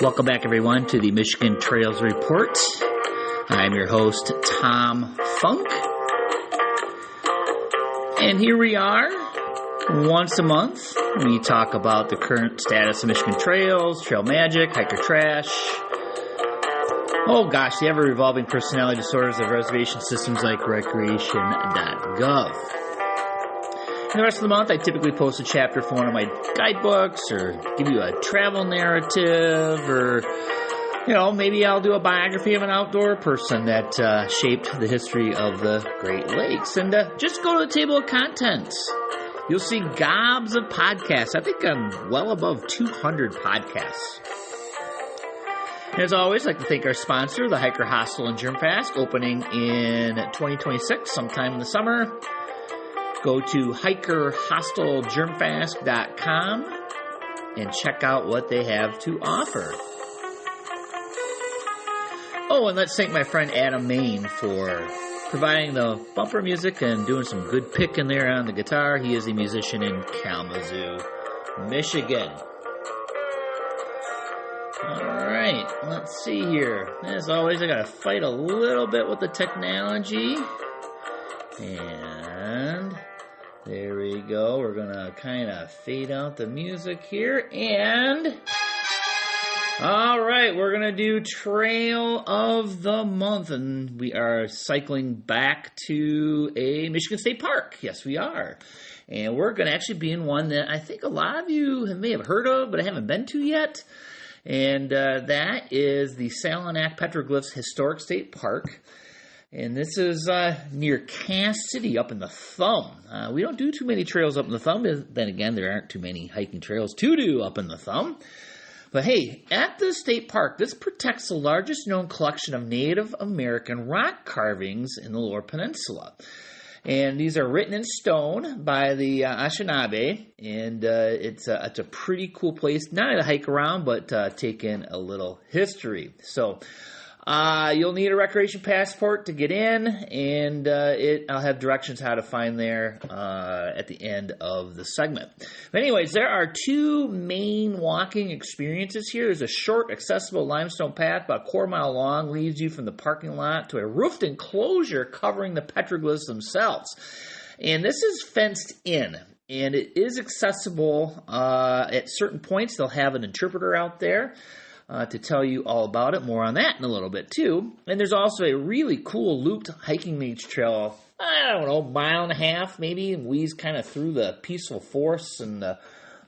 Welcome back, everyone, to the Michigan Trails Report. I'm your host, Tom Funk. And here we are, once a month. We talk about the current status of Michigan trails, trail magic, hiker trash. Oh gosh, the ever-evolving personality disorders of reservation systems like Reservation.gov. And the rest of the month, I typically post a chapter from one of my guidebooks or give you a travel narrative or, maybe I'll do a biography of an outdoor person that shaped the history of the Great Lakes. And just go to the table of contents. You'll see gobs of podcasts. I think I'm well above 200 podcasts. And as always, I'd like to thank our sponsor, the Hiker Hostel and Germ Fast, opening in 2026, sometime in the summer. Go to hikerhostelgermfast.com and check out what they have to offer. Oh, and let's thank my friend Adam Main for providing the bumper music and doing some good picking there on the guitar. He is a musician in Kalamazoo, Michigan. All right, let's see here. As always, I got to fight a little bit with the technology. And there we go. We're going to kind of fade out the music here. And all right, we're going to do Trail of the Month. And we are cycling back to a Michigan State Park. Yes, we are. And we're going to actually be in one that I think a lot of you may have heard of, but I haven't been to yet. And that is the Salinak Peteoglyphs Historic State Park. And this is near Cass City up in the Thumb. We don't do too many trails up in the Thumb. Then again, there aren't too many hiking trails to do up in the Thumb. But hey, at the state park, this protects the largest known collection of Native American rock carvings in the Lower Peninsula. And these are written in stone by the Anishinaabe, and it's a pretty cool place, not to hike around, but take in a little history. So you'll need a recreation passport to get in, and I'll have directions how to find there at the end of the segment. But anyways, there are two main walking experiences here. There's a short, accessible limestone path about a quarter mile long, leads you from the parking lot to a roofed enclosure covering the petroglyphs themselves. And this is fenced in, and it is accessible at certain points. They'll have an interpreter out there to tell you all about it. More on that in a little bit, too. And there's also a really cool looped hiking nature trail, I don't know, mile and a half maybe, and weaves kind of through the peaceful forests and the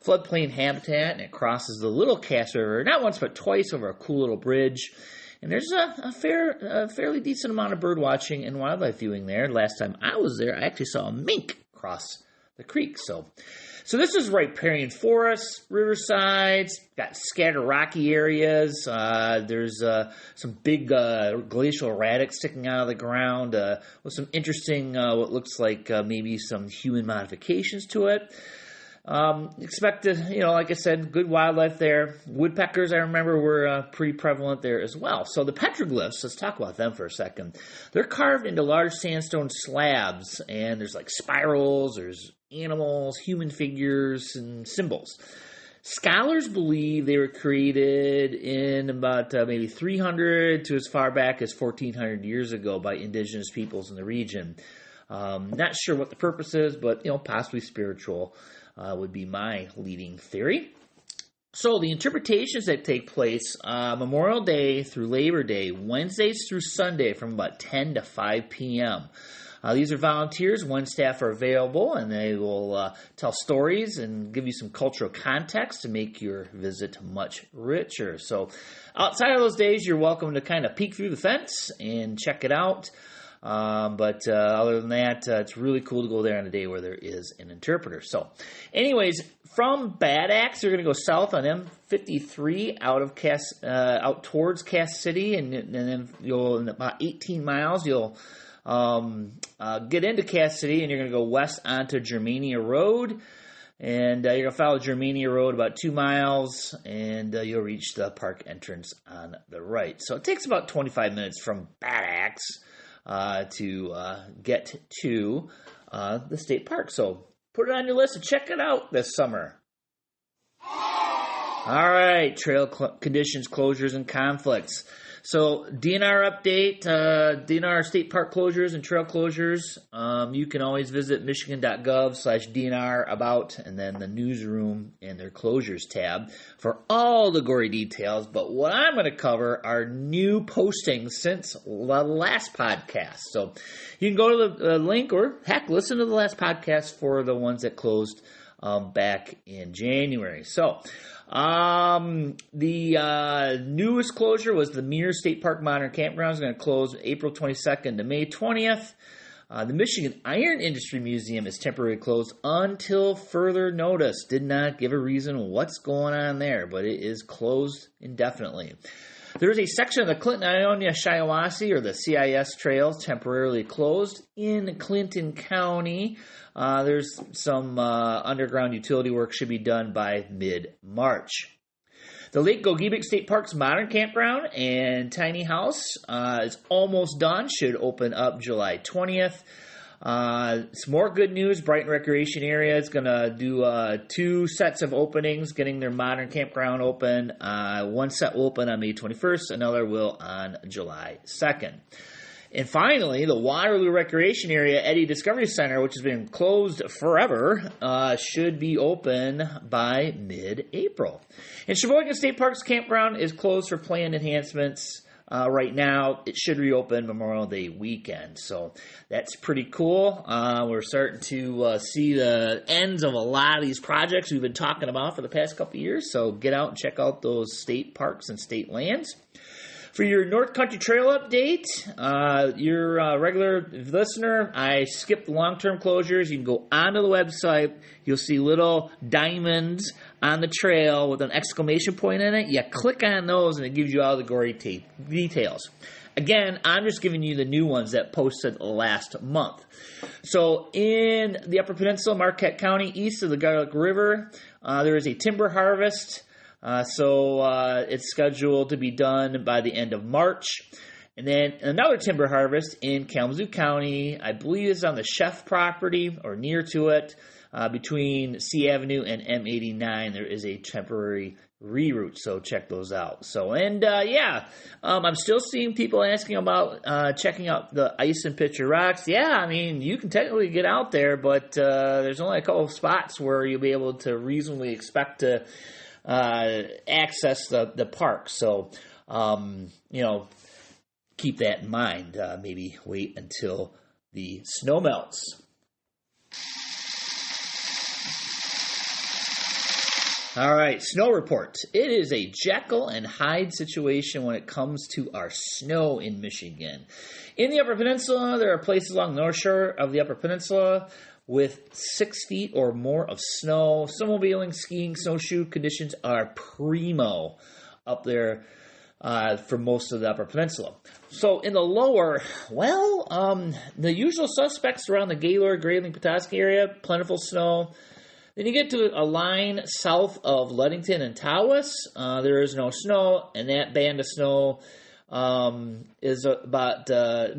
floodplain habitat, and it crosses the Little Cass River, not once but twice over a cool little bridge. And there's a fairly decent amount of bird watching and wildlife viewing there. Last time I was there, I actually saw a mink cross the creek. So this is riparian forests, riversides, got scattered rocky areas. There's some big glacial erratics sticking out of the ground with some interesting, what looks like maybe some human modifications to it. Expected, like I said, good wildlife there. Woodpeckers, I remember, were pretty prevalent there as well. So the petroglyphs, let's talk about them for a second. They're carved into large sandstone slabs, and there's like spirals, there's animals, human figures, and symbols. Scholars believe they were created in about maybe 300 to as far back as 1,400 years ago by indigenous peoples in the region. Not sure what the purpose is, but possibly spiritual would be my leading theory. So the interpretations that take place Memorial Day through Labor Day, Wednesdays through Sunday from about 10 to 5 p.m. These are volunteers. One staff are available, and they will tell stories and give you some cultural context to make your visit much richer. So outside of those days, you're welcome to kind of peek through the fence and check it out. But other than that, it's really cool to go there on a day where there is an interpreter. So anyways, from Bad Axe, you're going to go south on M53 out towards Cass City, and then you'll, in about 18 miles, you'll get into Cass City, and you're going to go west onto Germania Road, and you're going to follow Germania Road about 2 miles, and you'll reach the park entrance on the right. So it takes about 25 minutes from Bad Axe to get to the state park. So put it on your list and check it out this summer. All right, trail conditions, closures, and conflicts. So DNR update, DNR state park closures and trail closures. You can always visit michigan.gov/DNR about, and then the newsroom and their closures tab for all the gory details. But what I'm going to cover are new postings since the last podcast. So you can go to the link, or heck, listen to the last podcast for the ones that closed back in January. So the newest closure was the Muir State Park Modern Campground is going to close April 22nd to May 20th. The Michigan Iron Industry Museum is temporarily closed until further notice. Did not give a reason what's going on there, but it is closed indefinitely. There is a section of the Clinton-Ionia-Shiawassee, or the CIS trails, temporarily closed in Clinton County. There's some underground utility work should be done by mid-March. The Lake Gogebic State Park's Modern Campground and Tiny House is almost done. Should open up July 20th. Some more good news. Brighton Recreation Area is going to do 2 sets of openings, getting their modern campground open. One set will open on May 21st. Another will on July 2nd. And finally, the Waterloo Recreation Area Eddy Discovery Center, which has been closed forever, should be open by mid-April. And Sheboygan State Park's campground is closed for planned enhancements. Right now, it should reopen Memorial Day weekend. So that's pretty cool. We're starting to see the ends of a lot of these projects we've been talking about for the past couple of years. So get out and check out those state parks and state lands. For your North Country Trail update, your regular listener, I skipped the long-term closures. You can go onto the website. You'll see little diamonds on the trail with an exclamation point in it. You click on those, and it gives you all the gory details. Again, I'm just giving you the new ones that posted last month. So in the Upper Peninsula, Marquette County, east of the Garlic River, there is a timber harvest. So it's scheduled to be done by the end of March. And then another timber harvest in Kalamazoo County, I believe is on the Chef property or near to it, between C Avenue and M89. There is a temporary reroute, so check those out. So, and I'm still seeing people asking about checking out the Ice and Picture Rocks. Yeah, I mean, you can technically get out there, but there's only a couple of spots where you'll be able to reasonably expect to access the park. So, keep that in mind. Maybe wait until the snow melts. All right, snow report. It is a Jekyll and Hyde situation when it comes to our snow in Michigan. In the Upper Peninsula, there are places along the north shore of the Upper Peninsula with 6 feet or more of snow. Snowmobiling, skiing, snowshoe conditions are primo up there for most of the Upper Peninsula. So in the lower, the usual suspects around the Gaylord, Grayling, Petoskey area, plentiful snow. Then you get to a line south of Ludington and Tawas. There is no snow, and that band of snow is about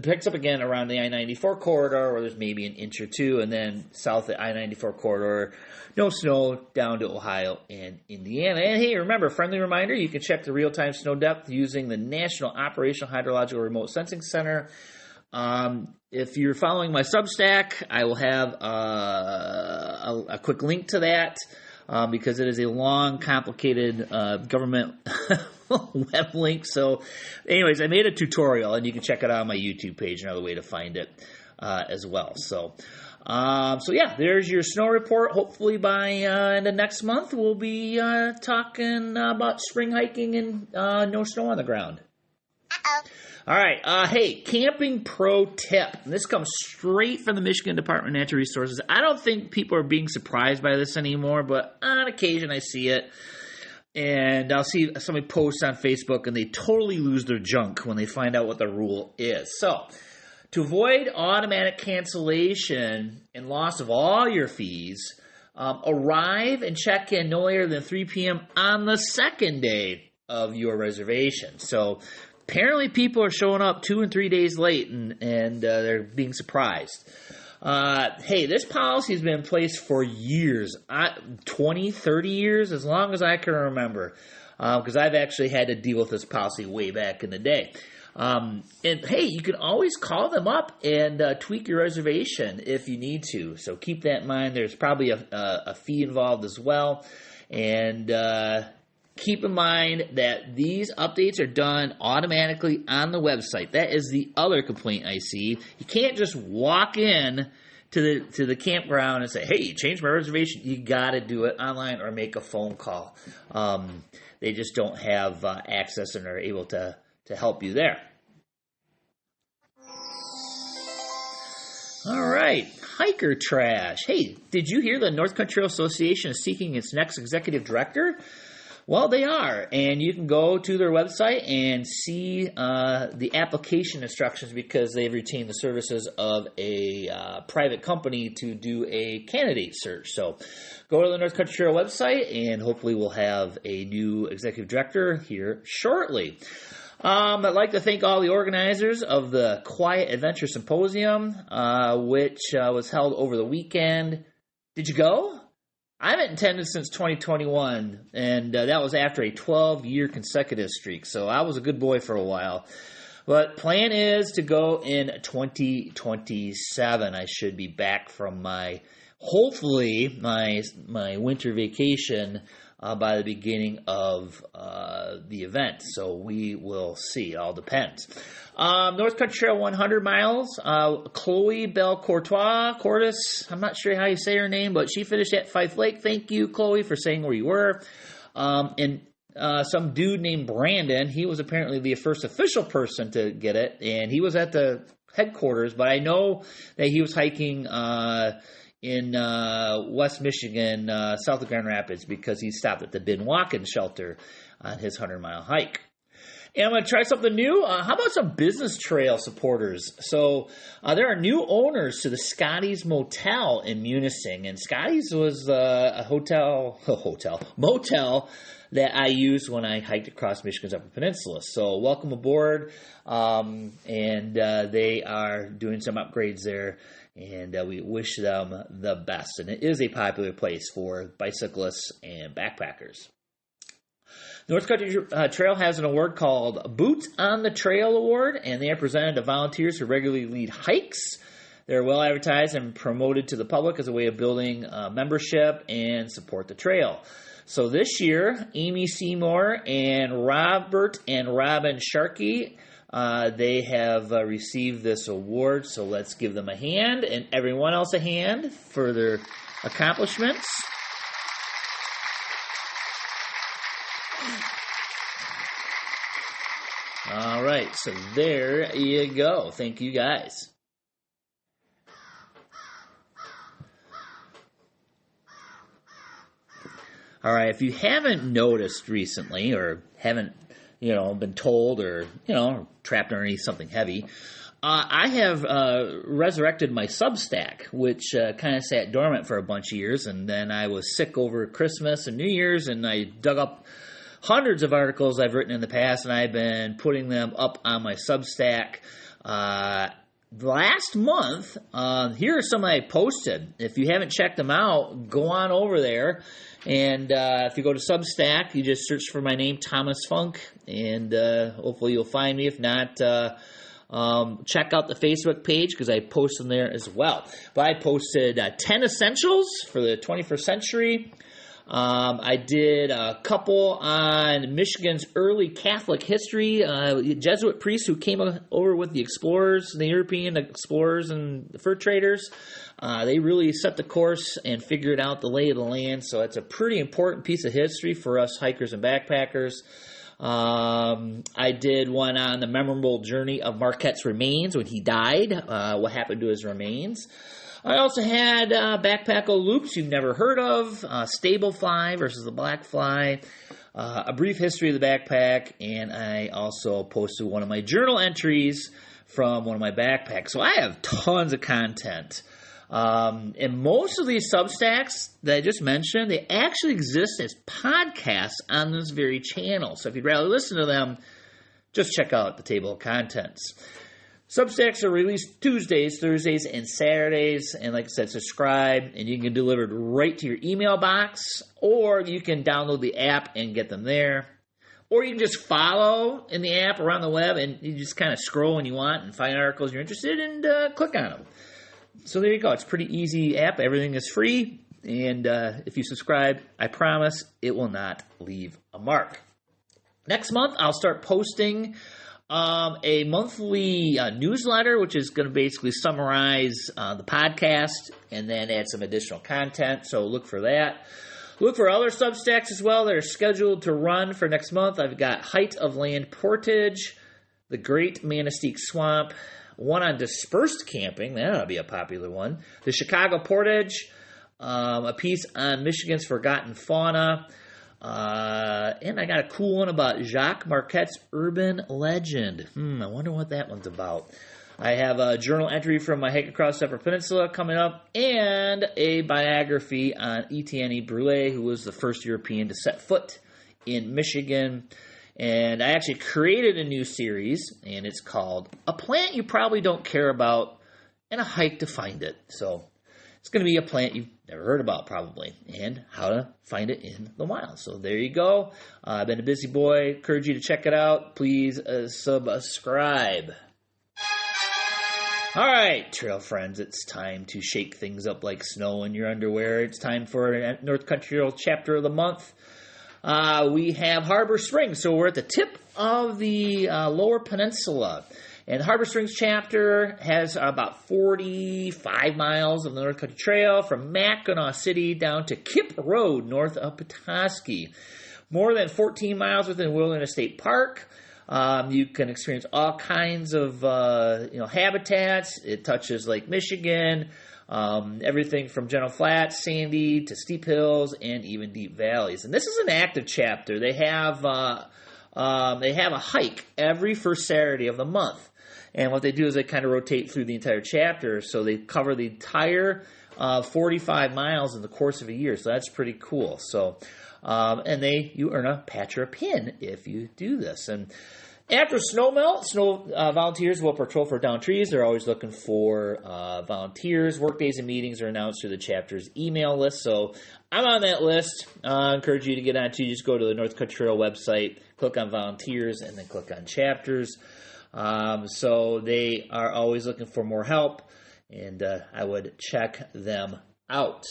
picks up again around the I-94 corridor, where there's maybe an inch or two, and then south of the I-94 corridor, no snow down to Ohio and Indiana. And hey, remember, friendly reminder, you can check the real-time snow depth using the National Operational Hydrological Remote Sensing Center. If you're following my Substack, I will have a quick link to that because it is a long, complicated government web link. So anyways, I made a tutorial, and you can check it out on my YouTube page, another way to find it as well. So there's your snow report. Hopefully by the next month, we'll be talking about spring hiking and no snow on the ground. Uh-oh. All right, hey, camping pro tip. This comes straight from the Michigan Department of Natural Resources. I don't think people are being surprised by this anymore, but on occasion I see it. And I'll see somebody post on Facebook, and they totally lose their junk when they find out what the rule is. So, to avoid automatic cancellation and loss of all your fees, arrive and check in no later than 3 p.m. on the second day of your reservation. So, apparently people are showing up 2 and 3 days late, and they're being surprised. Hey, this policy has been in place for years, 20, 30 years, as long as I can remember, because I've actually had to deal with this policy way back in the day. And hey, you can always call them up and tweak your reservation if you need to. So keep that in mind. There's probably a fee involved as well. And keep in mind that these updates are done automatically on the website. That is the other complaint I see. You can't just walk in to the campground and say, hey, change my reservation. You got to do it online or make a phone call. They just don't have access and are able to help you there. All right, hiker trash. Hey, did you hear the North Country Trail Association is seeking its next executive director? Well, they are, and you can go to their website and see the application instructions because they've retained the services of a private company to do a candidate search. So go to the North Country Trail website, and hopefully we'll have a new executive director here shortly. I'd like to thank all the organizers of the Quiet Adventure Symposium, which was held over the weekend. Did you go? I haven't attended since 2021, and that was after a 12-year consecutive streak, so I was a good boy for a while. But plan is to go in 2027. I should be back from hopefully my winter vacation by the beginning of the event. So we will see. It all depends. North Country Trail 100 miles. Chloe Bell-Cortis. I'm not sure how you say her name, but she finished at Fife Lake. Thank you, Chloe, for saying where you were. And some dude named Brandon, he was apparently the first official person to get it, and he was at the headquarters, but I know that he was hiking in West Michigan, south of Grand Rapids, because he stopped at the Bin Walk-In shelter on his 100-mile hike. And I'm going to try something new. How about some business trail supporters? So there are new owners to the Scotty's Motel in Munising. And Scotty's was a motel that I used when I hiked across Michigan's Upper Peninsula. So welcome aboard. And they are doing some upgrades there. And we wish them the best. And it is a popular place for bicyclists and backpackers. North Country Trail has an award called Boots on the Trail Award, and they are presented to volunteers who regularly lead hikes. They're well advertised and promoted to the public as a way of building membership and support the trail. So this year, Amy Seymour and Robert and Robin Sharkey, they have received this award. So let's give them a hand and everyone else a hand for their accomplishments. All right, so there you go. Thank you, guys. All right, if you haven't noticed recently or haven't, been told or, trapped underneath something heavy, I have resurrected my Substack, which kind of sat dormant for a bunch of years, and then I was sick over Christmas and New Year's, and I dug up hundreds of articles I've written in the past, and I've been putting them up on my Substack. Last month, here are some I posted. If you haven't checked them out, go on over there. And if you go to Substack, you just search for my name, Thomas Funk, and hopefully you'll find me. If not, check out the Facebook page because I post them there as well. But I posted 10 essentials for the 21st century. I did a couple on Michigan's early Catholic history, Jesuit priests who came over with the explorers, the European explorers and the fur traders. They really set the course and figured out the lay of the land, so it's a pretty important piece of history for us hikers and backpackers. I did one on the memorable journey of Marquette's remains when he died, what happened to his remains. I also had backpack loops you've never heard of, stable fly versus the black fly, a brief history of the backpack, and I also posted one of my journal entries from one of my backpacks. So I have tons of content. And most of these Substacks that I just mentioned, they actually exist as podcasts on this very channel. So if you'd rather listen to them, just check out the table of contents. Substacks are released Tuesdays, Thursdays, and Saturdays. And like I said, subscribe, and you can get delivered right to your email box, or you can download the app and get them there. Or you can just follow in the app around the web, and you just kind of scroll when you want and find articles you're interested in and click on them. So there you go. It's a pretty easy app. Everything is free. And if you subscribe, I promise it will not leave a mark. Next month, I'll start posting a monthly newsletter, which is going to basically summarize the podcast and then add some additional content. So look for that. Look for other Substacks as well that are scheduled to run for next month. I've got Height of Land Portage, The Great Manistique Swamp, one on dispersed camping. That'll be a popular one. The Chicago Portage, a piece on Michigan's forgotten fauna. And I got a cool one about Jacques Marquette's urban legend. I wonder what that one's about. I have a journal entry from my hike across the Upper Peninsula coming up, and a biography on Etienne Brulé, who was the first European to set foot in Michigan. And I actually created a new series, and it's called A Plant You Probably Don't Care About and a Hike to Find It. So it's going to be a plant you've never heard about probably, and how to find it in the wild. So there you go. I've been a busy boy. Encourage you to check it out. Please subscribe. All right, trail friends, it's time to shake things up like snow in your underwear. It's time for North Country Trail chapter of the month. We have Harbor Springs, so we're at the tip of the Lower Peninsula. And the Harbor Springs chapter has about 45 miles of the North Country Trail from Mackinac City down to Kip Road north of Petoskey. More than 14 miles within Wilderness State Park. You can experience all kinds of habitats. It touches Lake Michigan, everything from gentle flats, sandy, to steep hills, and even deep valleys. And this is an active chapter. They have a hike every first Saturday of the month. And what they do is they kind of rotate through the entire chapter, so they cover the entire 45 miles in the course of a year. So that's pretty cool. So, and you earn a patch or a pin if you do this. And after snow melt, volunteers will patrol for downed trees. They're always looking for volunteers. Workdays and meetings are announced through the chapter's email list. So I'm on that list. I encourage you to get on to. Just go to the North Country Trail website, click on volunteers, and then click on chapters. So they are always looking for more help, and I would check them out.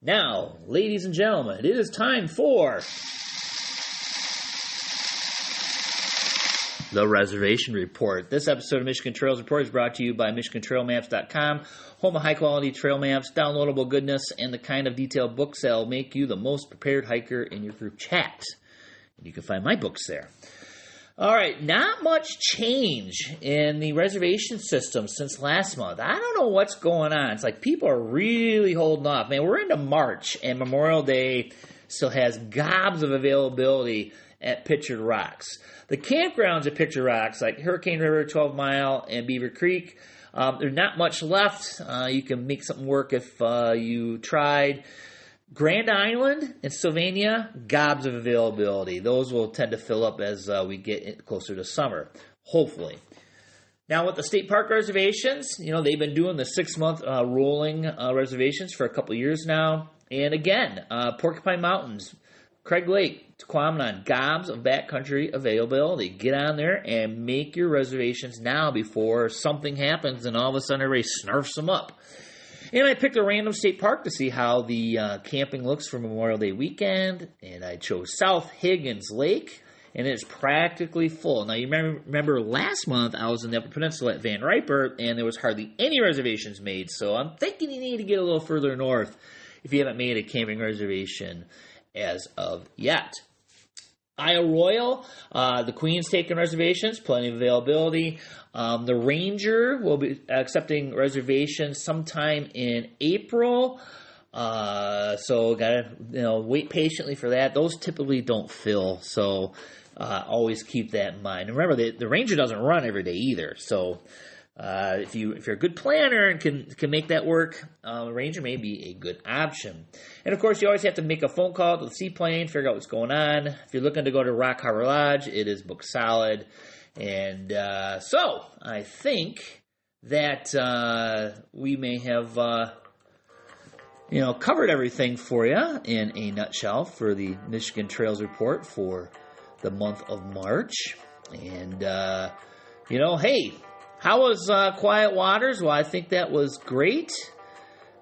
Now, ladies and gentlemen, it is time for the Reservation Report. This episode of Michigan Trails Report is brought to you by MichiganTrailMaps.com, home of high-quality trail maps, downloadable goodness, and the kind of detailed books that will make you the most prepared hiker in your group chat. And you can find my books there. All right, not much change in the reservation system since last month. I don't know what's going on. It's like people are really holding off. Man, we're into March, and Memorial Day still has gobs of availability at Pictured Rocks. The campgrounds at Pictured Rocks, like Hurricane River, 12 Mile, and Beaver Creek, there's not much left. You can make something work if you tried. Grand Island and Sylvania, gobs of availability. Those will tend to fill up as we get closer to summer, hopefully. Now, with the state park reservations, they've been doing the 6-month rolling reservations for a couple years now. And again, Porcupine Mountains, Craig Lake, Tequamanon, gobs of backcountry availability. Get on there and make your reservations now before something happens and all of a sudden everybody snarfs them up. And I picked a random state park to see how the camping looks for Memorial Day weekend, and I chose South Higgins Lake, and it's practically full. Now, you remember last month I was in the Upper Peninsula at Van Riper, and there was hardly any reservations made, so I'm thinking you need to get a little further north if you haven't made a camping reservation as of yet. Isle Royal, the Queen's taking reservations, plenty of availability. The Ranger will be accepting reservations sometime in April. So gotta wait patiently for that. Those typically don't fill, so always keep that in mind. And remember, the Ranger doesn't run every day either. So if you're a good planner and can make that work, Ranger may be a good option. And of course, you always have to make a phone call to the seaplane, figure out what's going on. If you're looking to go to Rock Harbor Lodge, it is booked solid. And so I think that we may have covered everything for you in a nutshell for the Michigan Trails Report for the month of March. And hey, how was Quiet Waters? Well, I think that was great.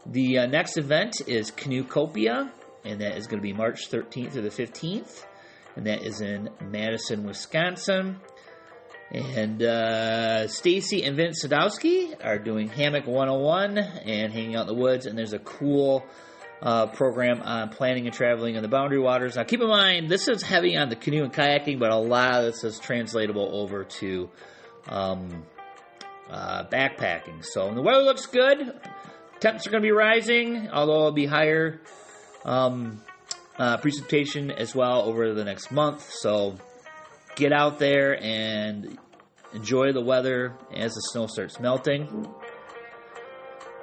The next event is Canoecopia, and that is going to be March 13th through the 15th, and that is in Madison, Wisconsin. And Stacy and Vince Sadowski are doing Hammock 101 and Hanging Out in the Woods, and there's a cool program on planning and traveling in the Boundary Waters. Now, keep in mind, this is heavy on the canoe and kayaking, but a lot of this is translatable over to backpacking. So the weather looks good. Temps are going to be rising, although it'll be higher precipitation as well over the next month. So get out there and enjoy the weather as the snow starts melting.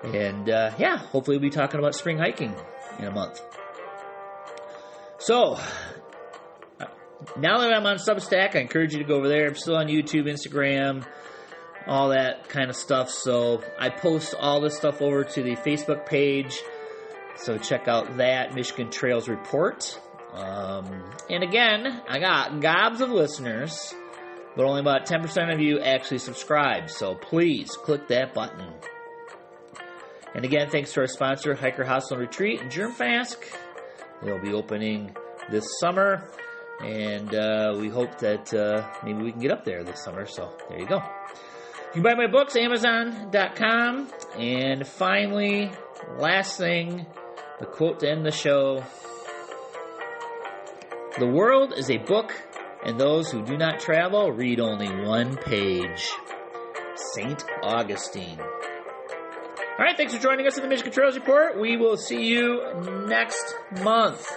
And hopefully we'll be talking about spring hiking in a month. So now that I'm on Substack, I encourage you to go over there. I'm still on YouTube, Instagram, all that kind of stuff. So I post all this stuff over to the Facebook page. So check out that Michigan Trails Report. And again, I got gobs of listeners, but only about 10% of you actually subscribe. So please click that button. And again, thanks to our sponsor, Hiker Hostel and Retreat in Germfask. They'll be opening this summer, and we hope that maybe we can get up there this summer. So there you go. You can buy my books, Amazon.com. And finally, last thing, the quote to end the show. The world is a book, and those who do not travel read only one page. St. Augustine. All right, thanks for joining us in the Michigan Trails Report. We will see you next month.